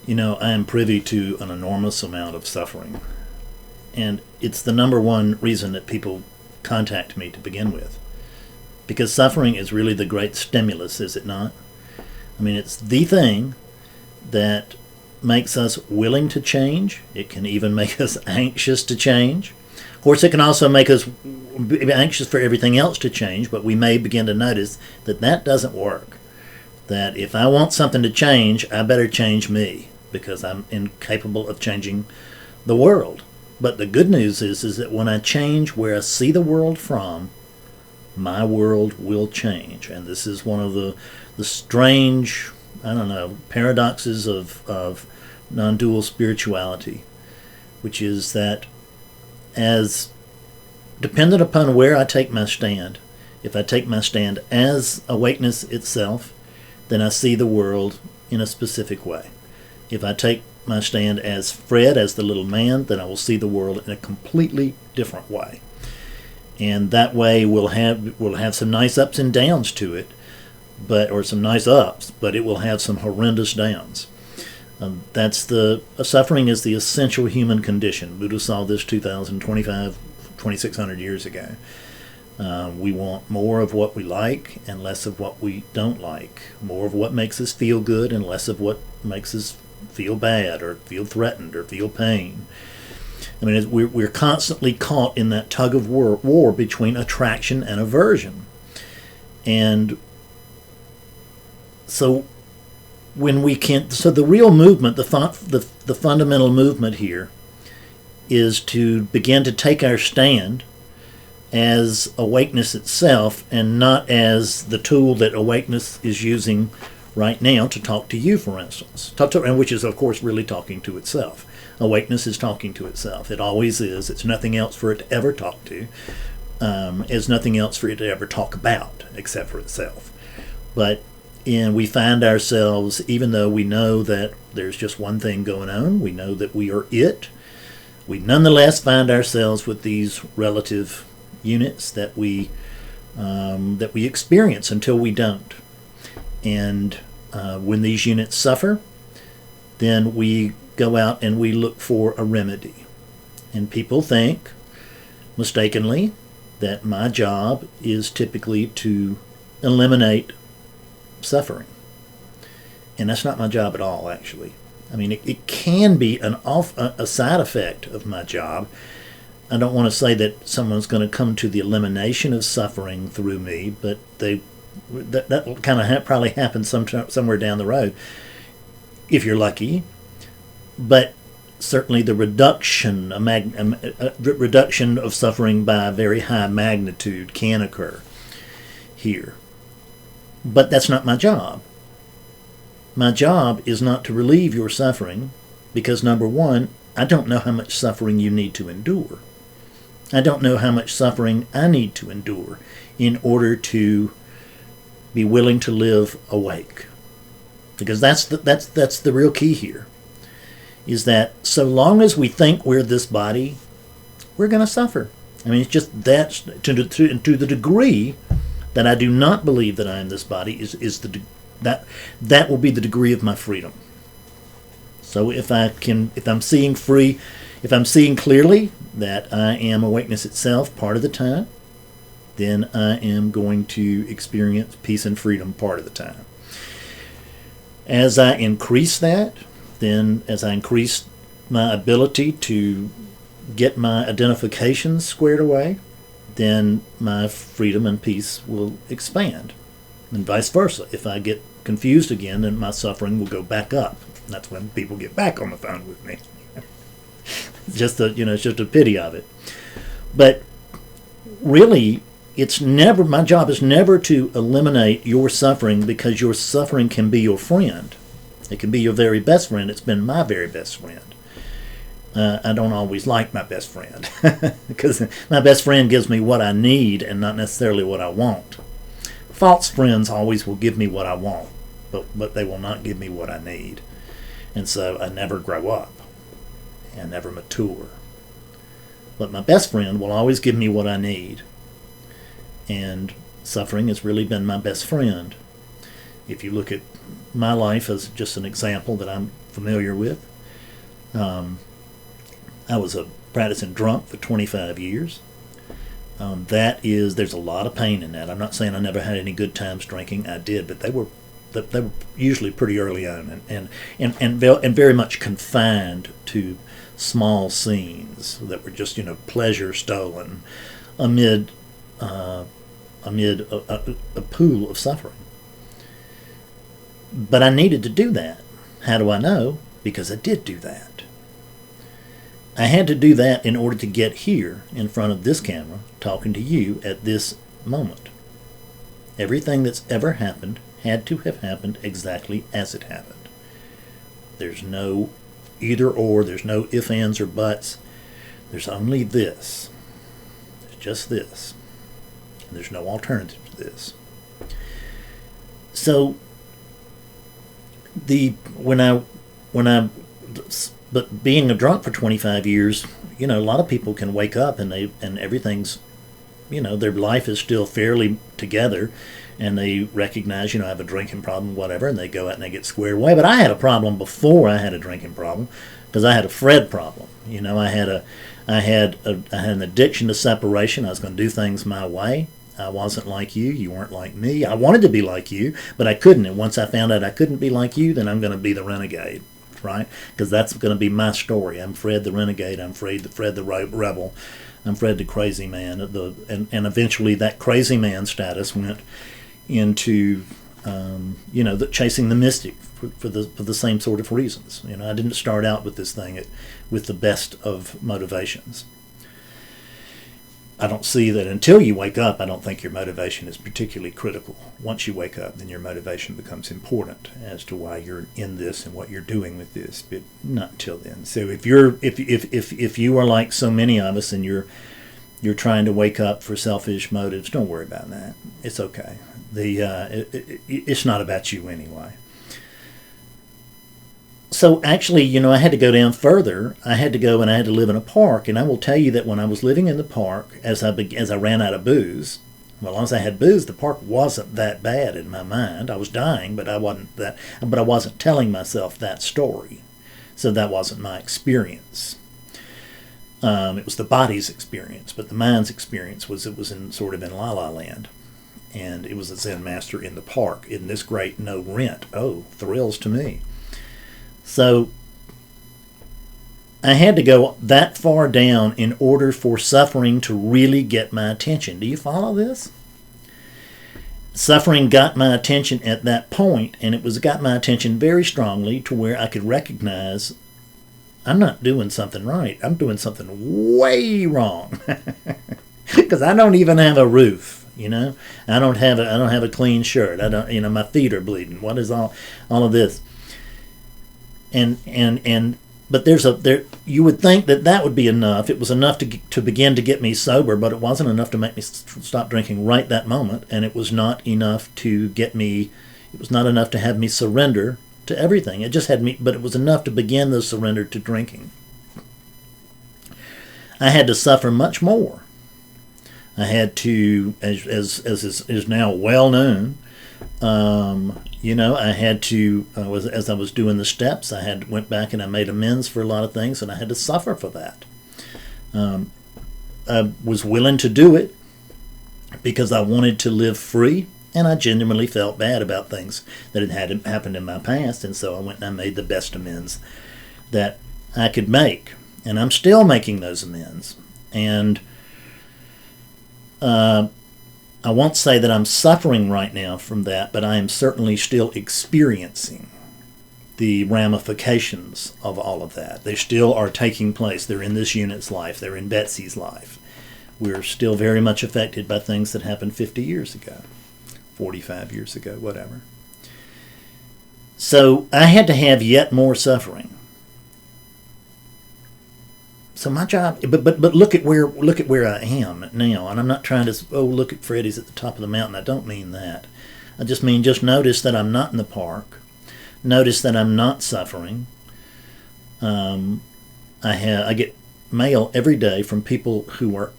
I am privy to an enormous amount of suffering, and it's the number one reason that people contact me to begin with. Because suffering is really the great stimulus, is it not? I mean, it's the thing that makes us willing to change. It can even make us anxious to change. Of course, it can also make us anxious for everything else to change, but we may begin to notice that that doesn't work. That if I want something to change, I better change me, because I'm incapable of changing the world. But the good news is that when I change where I see the world from, my world will change. And this is one of the strange, paradoxes of non-dual spirituality, which is that as dependent upon where I take my stand, if I take my stand as awakeness itself, then I see the world in a specific way. If I take my stand as Fred, as the little man, then I will see the world in a completely different way. And that way we'll have some nice ups and downs to it, or some nice ups, but it will have some horrendous downs. Suffering is the essential human condition. Buddha saw this 2,600 years ago. We want more of what we like and less of what we don't like. More of what makes us feel good and less of what makes us feel bad or feel threatened or feel pain. I mean, we're constantly caught in that tug of war between attraction and aversion. And so the real movement, the fundamental movement here is to begin to take our stand as awakeness itself and not as the tool that awakeness is using right now to talk to you, for instance, and which is, of course, really talking to itself. Awakeness is talking to itself. It always is. It's nothing else for it to ever talk to. It's nothing else for it to ever talk about except for itself. But we find ourselves, even though we know that there's just one thing going on, we know that we are it, we nonetheless find ourselves with these relative units that we experience until we don't. And when these units suffer, then we go out and we look for a remedy. And people think, mistakenly, that my job is typically to eliminate suffering. And that's not my job at all, actually. I mean, it can be a side effect of my job. I don't want to say that someone's going to come to the elimination of suffering through me, but that will kind of probably happen somewhere down the road, if you're lucky. But certainly the reduction of suffering by a very high magnitude can occur here. But that's not my job. My job is not to relieve your suffering, because number one, I don't know how much suffering you need to endure. I don't know how much suffering I need to endure in order to be willing to live awake. Because that's the real key here, is that so long as we think we're this body, we're going to suffer. I mean, it's just that to the degree that I do not believe that I am this body that will be the degree of my freedom. So if I'm seeing clearly that I am awakeness itself part of the time, then I am going to experience peace and freedom part of the time. As I increase that, then as I increase my ability to get my identifications squared away, then my freedom and peace will expand. And vice versa. If I get confused again, then my suffering will go back up. And that's when people get back on the phone with me. It's just a pity of it. But really, my job is never to eliminate your suffering, because your suffering can be your friend. It can be your very best friend. It's been my very best friend. I don't always like my best friend because my best friend gives me what I need and not necessarily what I want. False friends always will give me what I want, but they will not give me what I need. And so I never grow up and never mature. But my best friend will always give me what I need. And suffering has really been my best friend. If you look at my life as just an example that I'm familiar with, I was a practicing drunk for 25 years. There's a lot of pain in that. I'm not saying I never had any good times drinking. I did, but they were usually pretty early on, and very much confined to small scenes that were just pleasure stolen amid a pool of suffering. But I needed to do that. How do I know? Because I did do that. I had to do that in order to get here in front of this camera talking to you at this moment. Everything that's ever happened had to have happened exactly as it happened. There's no either or, there's no ifs, ands, or buts. There's only this. There's just this. And there's no alternative to this. So but being a drunk for 25 years, a lot of people can wake up and everything's, their life is still fairly together, and they recognize, I have a drinking problem, whatever, and they go out and they get squared away. But I had a problem before I had a drinking problem, because I had a Fred problem. I had an addiction to separation. I was going to do things my way. I wasn't like you. You weren't like me. I wanted to be like you, but I couldn't. And once I found out I couldn't be like you, then I'm going to be the renegade. Right? Because that's going to be my story. I'm Fred the renegade. I'm Fred the rebel. I'm Fred the crazy man. And eventually that crazy man status went into chasing the mystic for the same sort of reasons. I didn't start out with this thing with the best of motivations. I don't see that until you wake up. I don't think your motivation is particularly critical. Once you wake up, then your motivation becomes important as to why you're in this and what you're doing with this, but not until then. So if you are like so many of us and you're trying to wake up for selfish motives, don't worry about that. It's okay. It's not about you anyway. So actually, I had to go down further. I had to go and I had to live in a park. And I will tell you that when I was living in the park, as I ran out of booze, well, as I had booze, the park wasn't that bad in my mind. I was dying, but I wasn't telling myself that story. So that wasn't my experience. It was the body's experience, but the mind's experience was sort of in La La Land. And it was a Zen master in the park. Isn't this great? No rent. Oh, thrills to me. So I had to go that far down in order for suffering to really get my attention. Do you follow this? Suffering got my attention at that point, and it got my attention very strongly to where I could recognize I'm not doing something right. I'm doing something way wrong. Because I don't even have a roof, I don't have a clean shirt. I don't, my feet are bleeding. What is all of this? But you would think that would be enough. It was enough to begin to get me sober, but it wasn't enough to make me stop drinking right that moment, and it was not enough to get me. It was not enough to have me surrender to everything. It just had me, but it was enough to begin the surrender to drinking. I had to suffer much more. I had to, as is now well known. I had to, as I was doing the steps, went back and I made amends for a lot of things, and I had to suffer for that. I was willing to do it because I wanted to live free, and I genuinely felt bad about things that had happened in my past, and so I went and I made the best amends that I could make, and I'm still making those amends. And I won't say that I'm suffering right now from that, but I am certainly still experiencing the ramifications of all of that. They still are taking place. They're in this unit's life. They're in Betsy's life. We're still very much affected by things that happened 50 years ago, 45 years ago, whatever. So I had to have yet more suffering. So my job, but look at where I am now, and I'm not trying to look at Freddy's at the top of the mountain. I don't mean that. I just mean notice that I'm not in the park. Notice that I'm not suffering. I get mail every day from people who are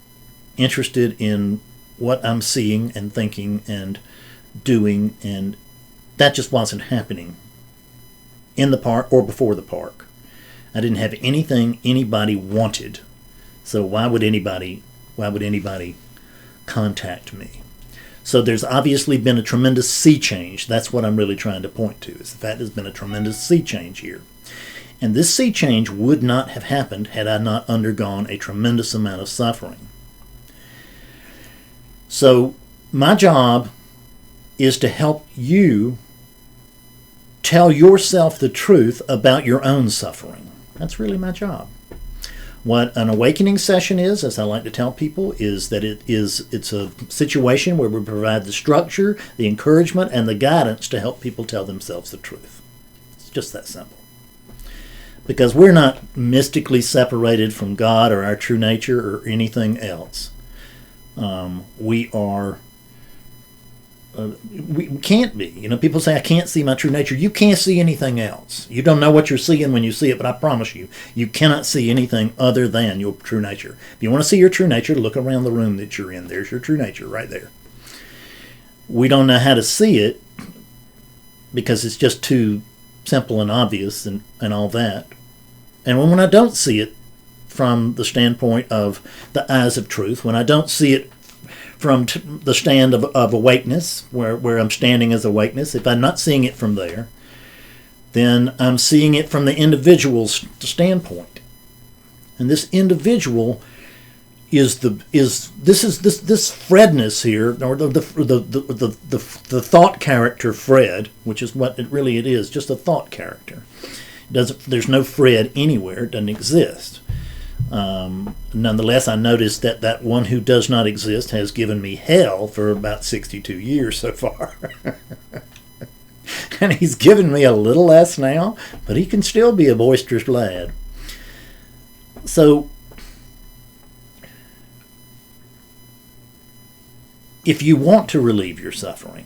interested in what I'm seeing and thinking and doing, and That just wasn't happening in the park or before the park. I didn't have anything anybody wanted. So why would anybody contact me? So there's obviously been a tremendous sea change. That's what I'm really trying to point to, is the fact there's been a tremendous sea change here. And this sea change would not have happened had I not undergone a tremendous amount of suffering. So my job is to help you tell yourself the truth about your own suffering. That's really my job. What an awakening session is, as I like to tell people, is that it's a situation where we provide the structure, the encouragement, and the guidance to help people tell themselves the truth. It's just that simple. Because we're not mystically separated from God or our true nature or anything else. We can't be. You know, people say, I can't see my true nature. You can't see anything else. You don't know what you're seeing when you see it, but I promise you, you cannot see anything other than your true nature. If you want to see your true nature, look around the room that you're in. There's your true nature right there. We don't know how to see it because it's just too simple and obvious and all that. And when I don't see it from the standpoint of the eyes of truth, when I don't see it from the stand of awakeness, where I'm standing as awakeness, if I'm not seeing it from there, then I'm seeing it from the individual's standpoint. And this individual is this Fredness here, or the thought character Fred, which is what it is, just a thought character. There's no Fred anywhere. It doesn't exist. Nonetheless, I noticed that one who does not exist has given me hell for about 62 years so far. And he's given me a little less now, but he can still be a boisterous lad. So, if you want to relieve your suffering,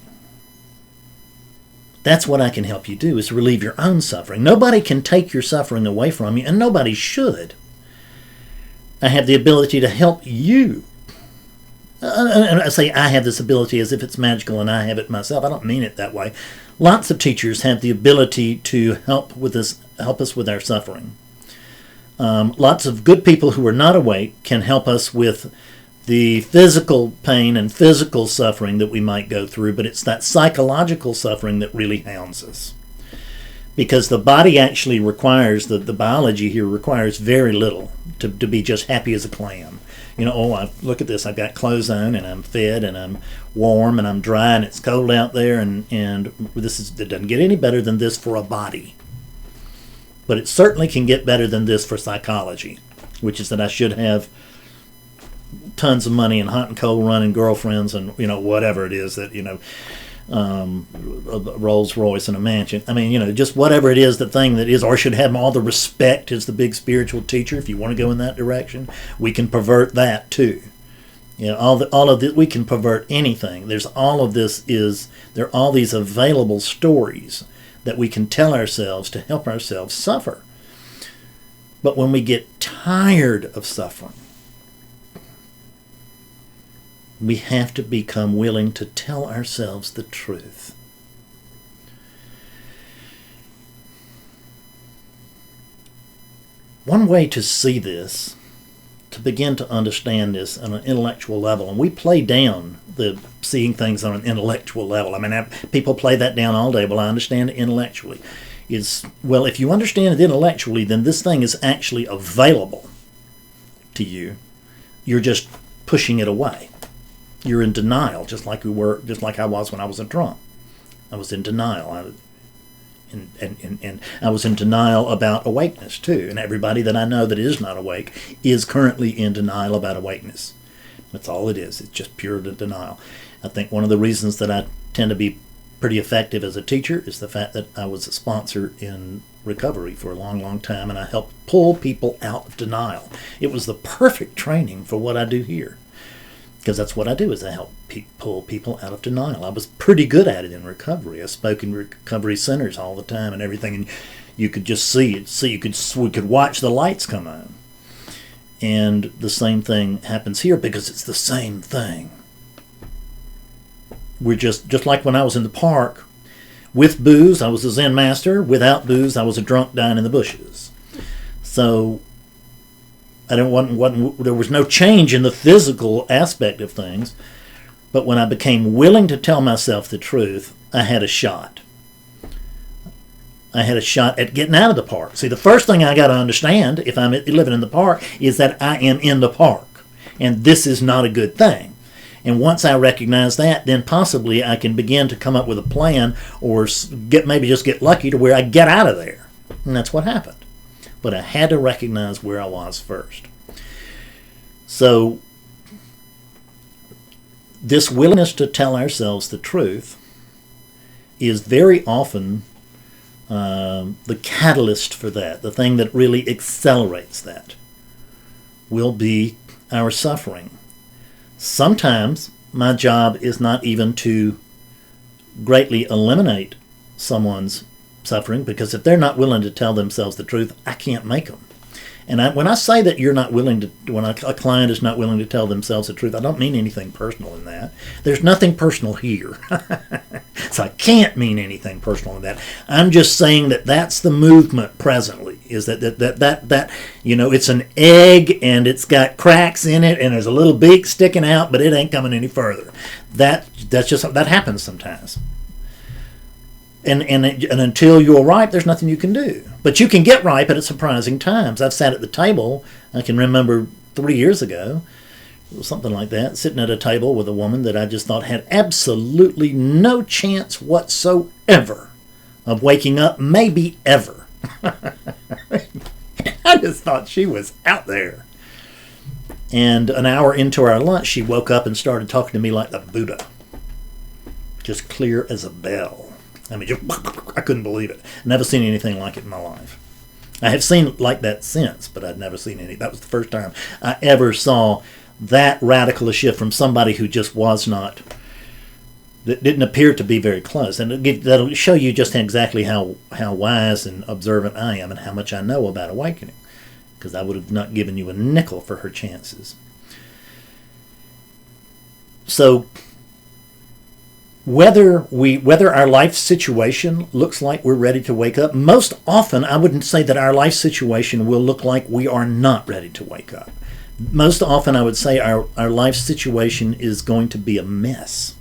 that's what I can help you do, is relieve your own suffering. Nobody can take your suffering away from you, and nobody should. I have the ability to help you. And I say I have this ability as if it's magical and I have it myself. I don't mean it that way. Lots of teachers have the ability to help us with our suffering. Lots of good people who are not awake can help us with the physical pain and physical suffering that we might go through, but it's that psychological suffering that really hounds us. Because the body actually requires, the biology here requires very little to be just happy as a clam. You know, look at this, I've got clothes on and I'm fed and I'm warm and I'm dry and it's cold out there and it doesn't get any better than this for a body. But it certainly can get better than this for psychology, which is that I should have tons of money and hot and cold running girlfriends and, you know, whatever it is that, you know, a Rolls Royce and a mansion. I mean, you know, just whatever it is, the thing that is, or should have all the respect as the big spiritual teacher. If you want to go in that direction, we can pervert that too. You know, all of this, we can pervert anything. There are all these available stories that we can tell ourselves to help ourselves suffer. But when we get tired of suffering, we have to become willing to tell ourselves the truth. One way to see this, to begin to understand this on an intellectual level, and we play down the seeing things on an intellectual level. I mean, people play that down all day. Well, I understand it intellectually. Well, if you understand it intellectually, then this thing is actually available to you. You're just pushing it away. You're in denial, just like I was when I was a drunk. I was in denial. And I was in denial about awakeness too. And everybody that I know that is not awake is currently in denial about awakeness. That's all it is. It's just pure denial. I think one of the reasons that I tend to be pretty effective as a teacher is the fact that I was a sponsor in recovery for a long, long time, and I helped pull people out of denial. It was the perfect training for what I do here. Because that's what I do, is I help pull people out of denial. I was pretty good at it in recovery. I spoke in recovery centers all the time and everything, and you could just see it. We could watch the lights come on. And the same thing happens here because it's the same thing. We're just like when I was in the park, With booze, I was a Zen master. Without booze, I was a drunk dying in the bushes. So there was no change in the physical aspect of things. But when I became willing to tell myself the truth, I had a shot. I had a shot at getting out of the park. See, the first thing I got to understand, if I'm living in the park, is that I am in the park. And this is not a good thing. And once I recognize that, then possibly I can begin to come up with a plan, or maybe just get lucky to where I get out of there. And that's what happened. But I had to recognize where I was first. So this willingness to tell ourselves the truth is very often the catalyst for that. The thing that really accelerates that will be our suffering. Sometimes my job is not even to greatly eliminate someone's suffering, because if they're not willing to tell themselves the truth, I can't make them. And when I say that you're not willing to, when a client is not willing to tell themselves the truth, I don't mean anything personal in that. There's nothing personal here. So I can't mean anything personal in that. I'm just saying that that's the movement presently, is that it's an egg and it's got cracks in it and there's a little beak sticking out, but it ain't coming any further. That happens sometimes. And until you're ripe, there's nothing you can do. But you can get ripe at surprising times. I've sat at the table, I can remember 3 years ago, something like that, sitting at a table with a woman that I just thought had absolutely no chance whatsoever of waking up, maybe ever. I just thought she was out there. And an hour into our lunch, she woke up and started talking to me like the Buddha. Just clear as a bell. I mean, I couldn't believe it. Never seen anything like it in my life. I have seen like that since, but I'd never seen any. That was the first time I ever saw that radical a shift from somebody who just was not, that didn't appear to be very close. And that'll show you just exactly how wise and observant I am and how much I know about awakening, because I would have not given you a nickel for her chances. So whether our life situation looks like we're ready to wake up, most often I wouldn't say that our life situation will look like we are not ready to wake up. Most often I would say our life situation is going to be a mess,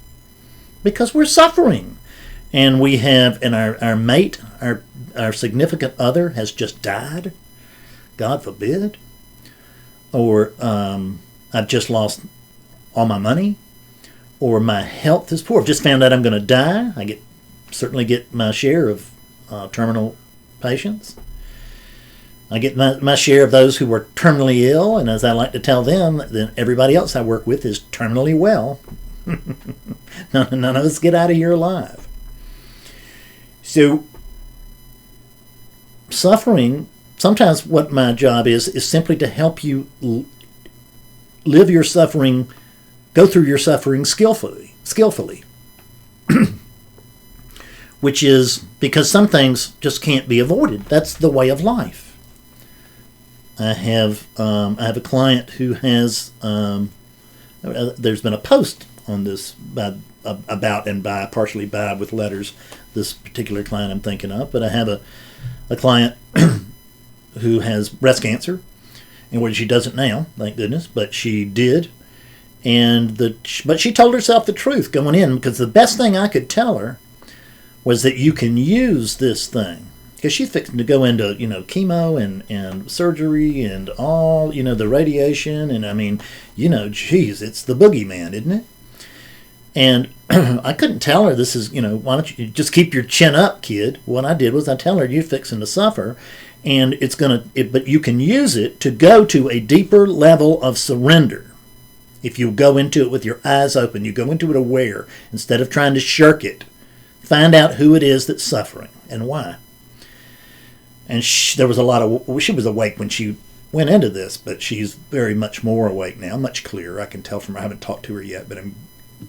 because we're suffering, and we have, and our mate, our significant other has just died, God forbid, or I've just lost all my money, or my health is poor. I've just found out I'm going to die. I certainly get my share of terminal patients. I get my share of those who are terminally ill, and as I like to tell them, then everybody else I work with is terminally well. None of us get out of here alive. So suffering, sometimes what my job is simply to help you live your suffering, go through your suffering skillfully. Which is because some things just can't be avoided. That's the way of life. I have a client who has, there's been a post on this partially by with letters, this particular client I'm thinking of, but I have a client who has breast cancer, and where she doesn't now, thank goodness, but she did. But she told herself the truth going in, because the best thing I could tell her was that you can use this thing, because she's fixing to go into chemo and surgery and all the radiation, and I mean geez, it's the boogeyman, isn't it? And I couldn't tell her this is why don't you just keep your chin up, kid. What I did was I tell her you're fixing to suffer, and but you can use it to go to a deeper level of surrender. If you go into it with your eyes open, you go into it aware, instead of trying to shirk it. Find out who it is that's suffering and why. And she was awake when she went into this, but she's very much more awake now, much clearer. I can tell I haven't talked to her yet, but I'm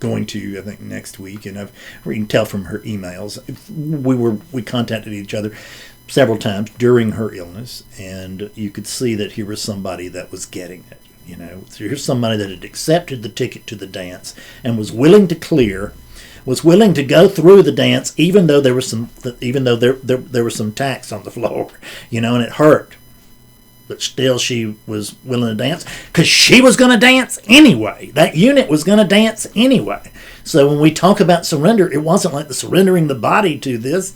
going to, I think, next week, and we can tell from her emails. We contacted each other several times during her illness, and you could see that here was somebody that was getting it. So here's somebody that had accepted the ticket to the dance and was willing to clear was willing to go through the dance, even though there was there was some tacks on the floor, and it hurt. But still, she was willing to dance because she was going to dance anyway. That unit was going to dance anyway. So when we talk about surrender, it wasn't like the surrendering the body to this.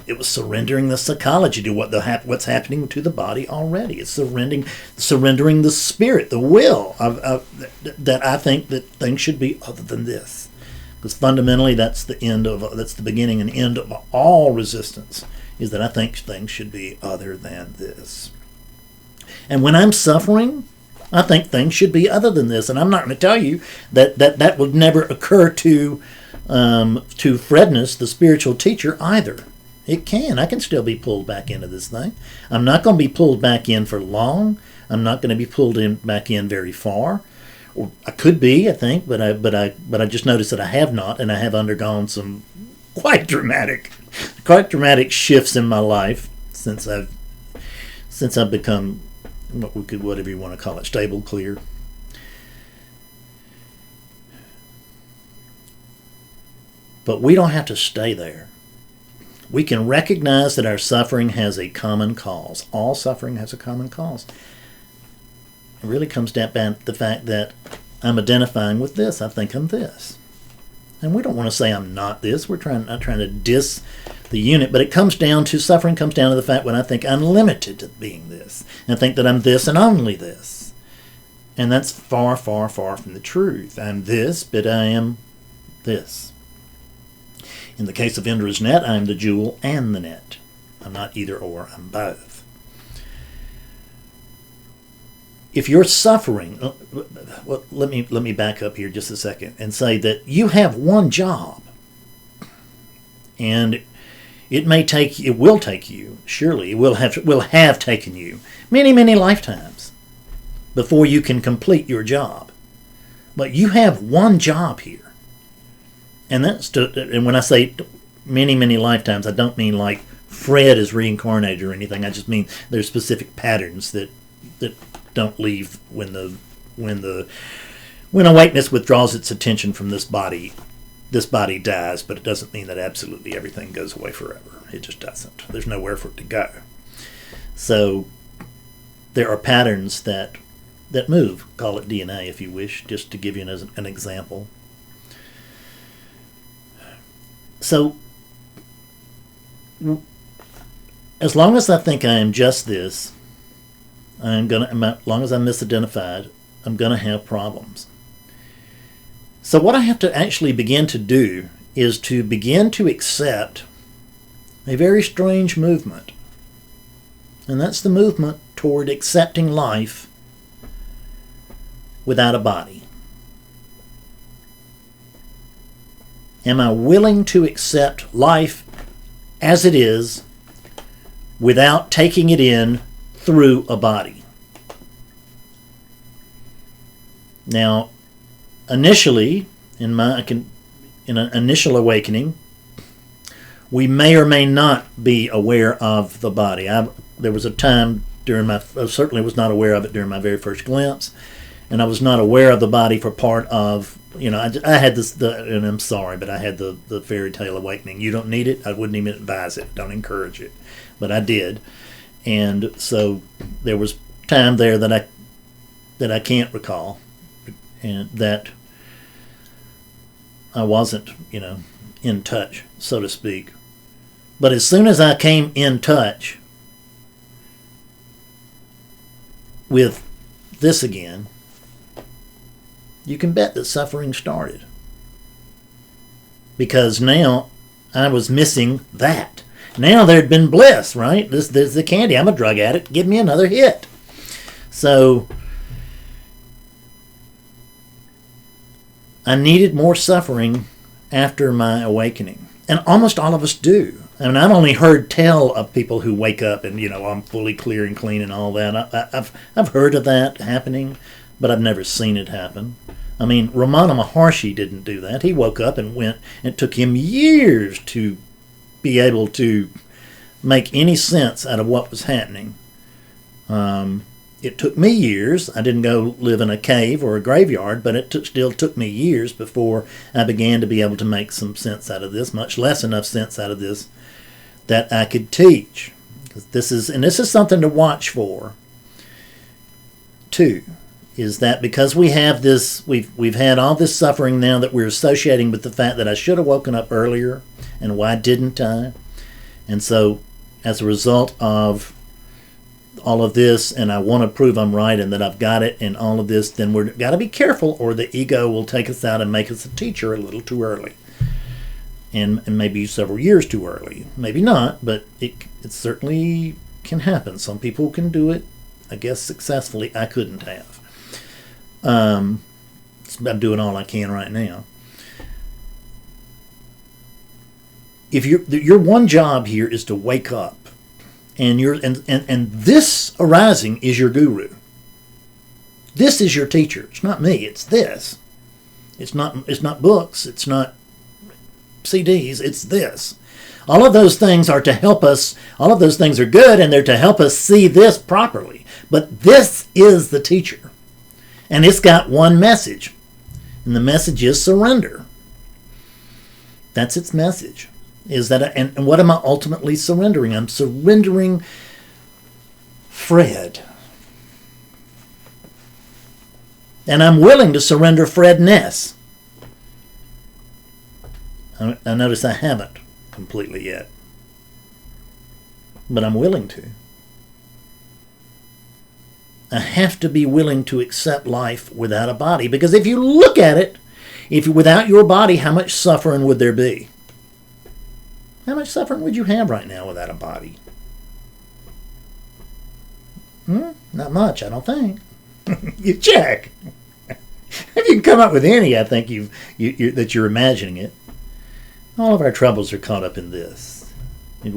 It was surrendering the psychology to what's happening to the body already. It's surrendering the spirit, the will that I think that things should be other than this. Because fundamentally, that's the beginning and end of all resistance. Is that I think things should be other than this. And when I'm suffering, I think things should be other than this. And I'm not going to tell you that would never occur to Fredness, the spiritual teacher, either. It can. I can still be pulled back into this thing. I'm not going to be pulled back in for long. I'm not going to be pulled back in very far. Or I could be, I think, but I just noticed that I have not, and I have undergone some quite dramatic shifts in my life since I've become whatever you want to call it, stable, clear. But we don't have to stay there. We can recognize that our suffering has a common cause. All suffering has a common cause. It really comes down to the fact that I'm identifying with this. I think I'm this. And we don't want to say I'm not this. We're not trying to diss the unit, but suffering comes down to the fact when I think I'm limited to being this. And I think that I'm this and only this. And that's far, far, far from the truth. I'm this, but I am this. In the case of Indra's net, I'm the jewel and the net. I'm not either or, I'm both. If you're suffering, well, let me back up here just a second and say that you have one job. And it will take you, surely, it will have taken you many, many lifetimes before you can complete your job. But you have one job here. And when I say many, many lifetimes, I don't mean like Fred is reincarnated or anything. I just mean there's specific patterns that don't leave when awakeness withdraws its attention from this body. This body dies, but it doesn't mean that absolutely everything goes away forever. It just doesn't. There's nowhere for it to go. So there are patterns that move. Call it DNA if you wish, just to give you an example. So, as long as I think I am just this, as long as I'm misidentified, I'm going to have problems. So what I have to actually begin to do is to begin to accept a very strange movement. And that's the movement toward accepting life without a body. Am I willing to accept life as it is without taking it in through a body? Now, initially, in an initial awakening, we may or may not be aware of the body. There was a time I certainly was not aware of it during my very first glimpse, and I was not aware of the body for part of, I had and I'm sorry, but I had the fairy tale awakening. You don't need it. I wouldn't even advise it. Don't encourage it. But I did. And so there was time there that I can't recall, and that I wasn't, in touch, so to speak. But as soon as I came in touch with this again, you can bet that suffering started. Because now I was missing that. Now there'd been bliss, right? There's the candy. I'm a drug addict. Give me another hit. So I needed more suffering after my awakening. And almost all of us do. I mean, I've only heard tell of people who wake up and, I'm fully clear and clean and all that. I've heard of that happening, but I've never seen it happen. I mean, Ramana Maharshi didn't do that. He woke up and went. It took him years to be able to make any sense out of what was happening. It it took me years. I didn't go live in a cave or a graveyard, but it still took me years before I began to be able to make some sense out of this, much less enough sense out of this that I could teach. This is something to watch for, too, is that because we have this, we've had all this suffering now that we're associating with the fact that I should have woken up earlier, and why didn't I? And so, as a result of all of this, and I want to prove I'm right and that I've got it and all of this, then we've got to be careful, or the ego will take us out and make us a teacher a little too early. And maybe several years too early. Maybe not, but it certainly can happen. Some people can do it, I guess, successfully. I couldn't have. I'm doing all I can right now. If your one job here is to wake up, and this arising is your guru. This is your teacher. It's not me. It's this. It's not books. It's not CDs. It's this. All of those things are to help us. All of those things are good, and they're to help us see this properly. But this is the teacher, and it's got one message, and the message is surrender. That's its message. Is that and what am I ultimately surrendering? I'm surrendering Fred. And I'm willing to surrender Fredness. I notice I haven't completely yet. But I'm willing to. I have to be willing to accept life without a body. Because if you look at it, without your body, how much suffering would there be? How much suffering would you have right now without a body? Not much, I don't think. You check. If you can come up with any, I think that you're imagining it. All of our troubles are caught up in this. We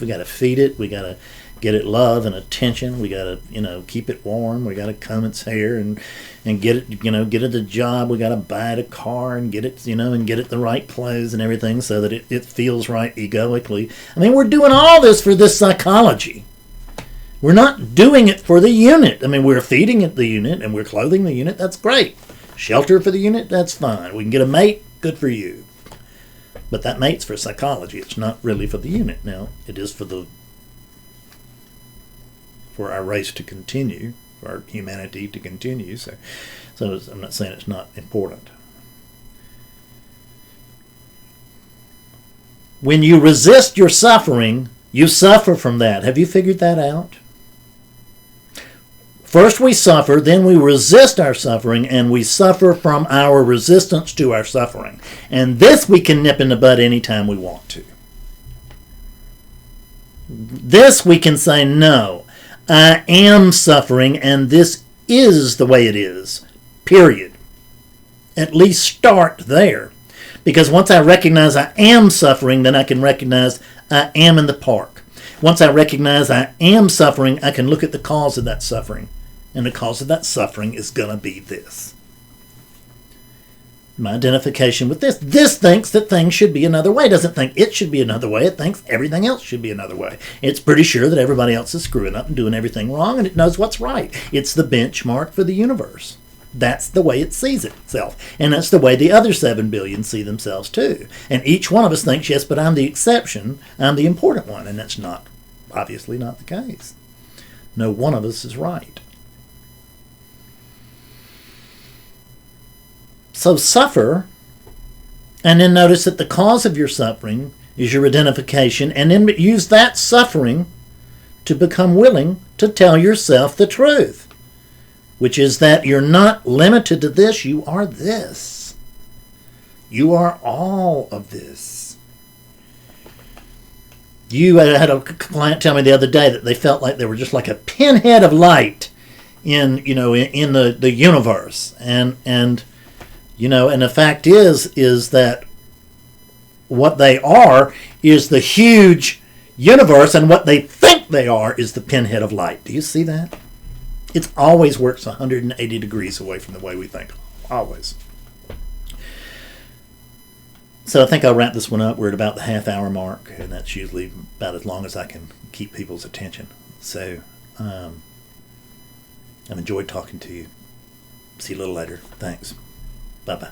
got to feed it. We got to get it love and attention. We got to, keep it warm. We got to comb its hair and get it, get it a job. We got to buy it a car and get it, and get it the right clothes and everything so that it feels right egoically. I mean, we're doing all this for this psychology. We're not doing it for the unit. I mean, we're feeding it the unit and we're clothing the unit. That's great. Shelter for the unit. That's fine. We can get a mate. Good for you. But that mate's for psychology. It's not really for the unit. Now, it is for our race to continue, for our humanity to continue. So I'm not saying it's not important. When you resist your suffering, you suffer from that. Have you figured that out? First we suffer, then we resist our suffering, and we suffer from our resistance to our suffering. And this we can nip in the bud anytime we want to. This we can say, no, I am suffering, and this is the way it is, period. At least start there. Because once I recognize I am suffering, then I can recognize I am in the park. Once I recognize I am suffering, I can look at the cause of that suffering. And the cause of that suffering is going to be this. My identification with this. This thinks that things should be another way. It doesn't think it should be another way. It thinks everything else should be another way. It's pretty sure that everybody else is screwing up and doing everything wrong, and it knows what's right. It's the benchmark for the universe. That's the way it sees itself. And that's the way the other 7 billion see themselves too. And each one of us thinks, yes, but I'm the exception. I'm the important one. And that's obviously not the case. No one of us is right. So suffer, and then notice that the cause of your suffering is your identification, and then use that suffering to become willing to tell yourself the truth, which is that you're not limited to this, you are this. You are all of this. I had a client tell me the other day that they felt like they were just like a pinhead of light in the universe, and the fact is that what they are is the huge universe, and what they think they are is the pinhead of light. Do you see that? It always works 180 degrees away from the way we think. Always. So I think I'll wrap this one up. We're at about the half-hour mark, and that's usually about as long as I can keep people's attention. So I've enjoyed talking to you. See you a little later. Thanks. Bye-bye.